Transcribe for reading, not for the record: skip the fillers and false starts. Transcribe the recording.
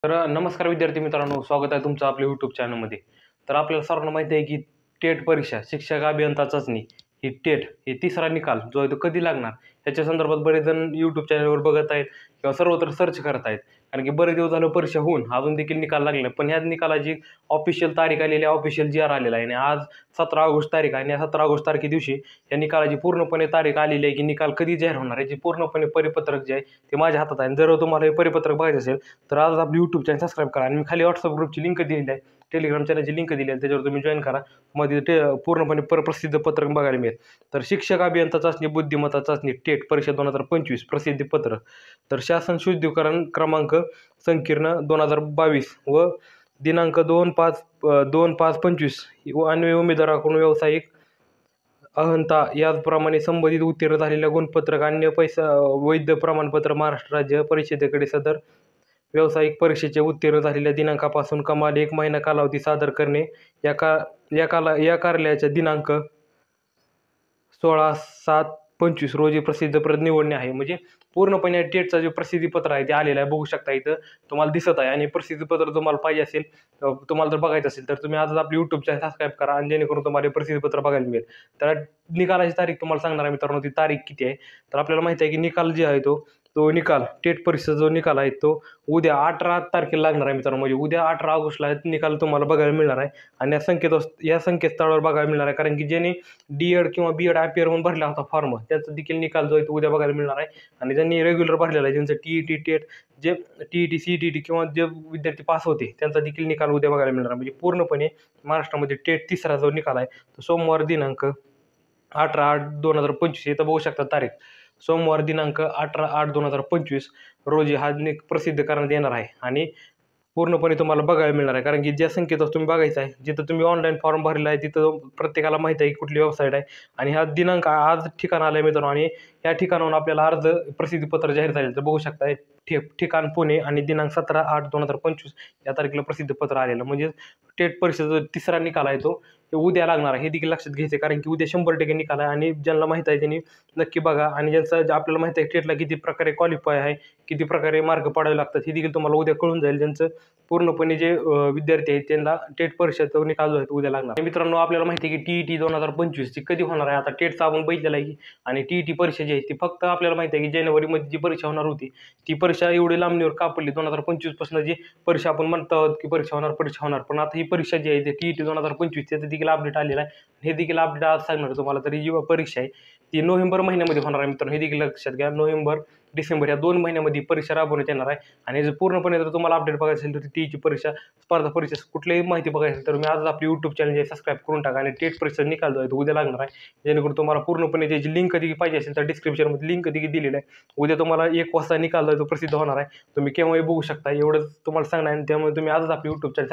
नमस्कार विद्यार्थी मित्रांनो, स्वागत आहे तुमचं आपल्या यूट्यूब चॅनलमध्ये. तर आपल्याला सर्वांना माहिती आहे की टेट परीक्षा, शिक्षक अभियंता चाचणी ही टेट हे तिसरा निकाल जो आहे तो कधी लागणार याच्या संदर्भात बरेच जण यूट्यूब चॅनलवर बघत आहेत किंवा सर्वत्र सर्च करत आहेत. कारण की बरेच दिवस झालं परीक्षा होऊन अजून देखील निकाल लागले नाही. पण ह्या निकालाची ऑफिशियल तारीख आलेली आहे, ऑफिशियल जी आर आलेला आहे आणि आज 17 ऑगस्ट तारीख आहे आणि या 17 ऑगस्ट तारखे दिवशी या निकालाची पूर्णपणे तारीख आलेली आहे की निकाल कधी जाहीर होणार याची पूर्णपणे परिपत्रक जे आहे ते माझ्या हातात आहे. आणि जर तुम्हाला हे परिपत्रक बघायचं असेल तर आज आपलं यूट्यूब चॅनल सबस्क्राईब करा आणि मी खाली व्हॉट्सअप ग्रुपची लिंक दिलेली आहे, टेलिग्राम चॅनलची लिंक दिली आहे, त्याच्यावर तुम्ही जॉईन करा. मध्ये पूर्णपणे प्रसिद्ध पत्रक बघायला मिळेल. तर शिक्षक अभियंता चाचणी बुद्धिमत्ता चाचणी टेट परीक्षा 2025 प्रसिद्धी पत्रक. तर शासन शुद्धीकरण क्रमांक संकीर्ण 2022 व दिनांक 2/5/25 अन्वय उमेदवाराकडून व्यावसायिक अहंता याचप्रमाणे संबंधित उत्तीर्ण झालेल्या गुणपत्रक अन्य पैसा वैध प्रमाणपत्र महाराष्ट्र राज्य परिषदेकडे सदर व्यावसायिक परीक्षेचे उत्तीर्ण झालेल्या दिनांकापासून कमाल 1 महिना कालावधी सादर करणे. या कार्यालयाच्या दिनांक 16/7/25 रोजी प्रसिद्धीपत्रक निवडणे आहे. म्हणजे पूर्णपणे टेटचा जो प्रसिद्धीपत्र आहे ते आलेलं आहे, बघू शकता इथं तुम्हाला दिसत आहे. आणि प्रसिद्धीपत्र तुम्हाला पाहिजे असेल, तुम्हाला जर बघायचं असेल तर तुम्ही आजच आपली यूट्यूब चॅनल सबस्क्राईब करा आणि जेणेकरून तुम्हाला हे प्रसिद्धीपत्र बघायला मिळेल. तर निकालाची तारीख तुम्हाला सांगणार आहे मित्रांनो, ती तारीख किती आहे. तर आपल्याला माहिती आहे की निकाल जे आहे तो निकाल टेट परीक्षेचा जो निकाल आहे तो उद्या 18 तारखेला लागणार आहे मित्रांनो. म्हणजे उद्या 18 ऑगस्टला निकाल तुम्हाला बघायला मिळणार आहे आणि या संकेतस्थळावर बघायला मिळणार आहे. कारण की ज्यांनी डी.एड किंवा बी.एड आय.पी.आर म्हणून भरला होता फॉर्म, त्याचा देखील निकाल जो आहे तो उद्या बघायला मिळणार आहे. आणि ज्यांनी रेग्युलर भरलेला आहे, ज्यांचं टी.ई.टी टेट जे टी.ई.टी सी.टी.टी किंवा जे विद्यार्थी पास होते त्यांचा देखील निकाल उद्या बघायला मिळणार आहे. म्हणजे पूर्णपणे महाराष्ट्रामध्ये टेट तिसरा जो निकाल आहे तो सोमवार दिनांक 18/8/2025 इथं बघू शकता तारीख. सोमवार दिनांक 18/8/2025 रोजी हा प्रसिद्ध करण्यात येणार आहे आणि पूर्णपणे तुम्हाला बघायला मिळणार आहे. कारण की ज्या संकेतावर तुम्ही बघायचं आहे, जिथं तुम्ही ऑनलाईन फॉर्म भरला आहे तिथं प्रत्येकाला माहिती आहे की कुठली वेबसाईट आहे आणि हा दिनांक आज ठिकाण आलं आहे मित्रांनो. आणि या ठिकाणाहून आपल्याला अर्ज प्रसिद्धीपत्र जाहीर झाले तर बघू शकता ठिकाण पुणे आणि दिनांक 17/8/2025 या तारखेला प्रसिद्धीपत्र आलेलं. म्हणजे टेट परीक्षेचा तिसरा निकाल आहे तो उद्या लागणार आहे, हे देखील लक्षात घ्यायचं. कारण की उद्या 100% निकाल आहे आणि ज्यांना माहीत आहे त्यांनी नक्की बघा. आणि ज्यांचं आपल्याला माहिती आहे टेटला किती प्रकारे क्वालिफाय आहे, किती प्रकारे मार्क पाडावे लागतात हे देखील तुम्हाला उद्या कळून जाईल. ज्यांचं पूर्णपणे जे विद्यार्थी आहेत त्यांना टेट परीक्षेचा निकाल जो आहे तो उद्या लागणार. मित्रांनो, आपल्याला माहिती आहे की टी.ई.टी 2025 ची कधी होणार आहे. आता टेटचा आपण बघितलेला आहे आणि टी.ई.टी परीक्षा जी आहे ती फक्त आपल्याला माहिती आहे की जानेवारीमध्ये जी परीक्षा होणार होती ती परीक्षा एवढी लांबणीवर का पडली. 2025 पासून जी परीक्षा आपण म्हणतो आहोत की परीक्षा होणार, पण आता ही परीक्षा जी आहे ती टी.ई.टी 2025 त्याचं देखील अपडेट आलेला आहे. हे देखील अपडेट आज सांगणार तुम्हाला. तरी जी परीक्षा आहे ती नोव्हेंबर महिन्यामध्ये होणार आहे मित्रांनो, हे देखील लक्षात घ्या. नोव्हेंबर डिसेंबर या 2 महिन्यामध्ये परीक्षा राबवण्यात येणार आहे. आणि जर पूर्णपणे जर तुम्हाला अपडेट बघायचं असेल तर टीची परीक्षा स्पर्धा परीक्षा कुठलीही माहिती बघायची असेल तर मी आज आपली यूट्यूब चॅनल जे सबस्क्राईब करून टाका आणि टेट परीक्षा निकाल जो आहे तो उद्या लागणार आहे. जेणेकरून तुम्हाला पूर्णपणे त्याची लिंक कधी पाहिजे असेल तर डिस्क्रिप्शनमध्ये लिंक कधी दिलेली आहे. उद्या तुम्हाला 1 वाजता निकाल जो आहे तो प्रसिद्ध होणार आहे, तुम्ही केव्हाही बघू शकता. एवढंच तुम्हाला सांगणार आहे. त्यामुळे तुम्ही आजच आपली यूट्यूब चॅनल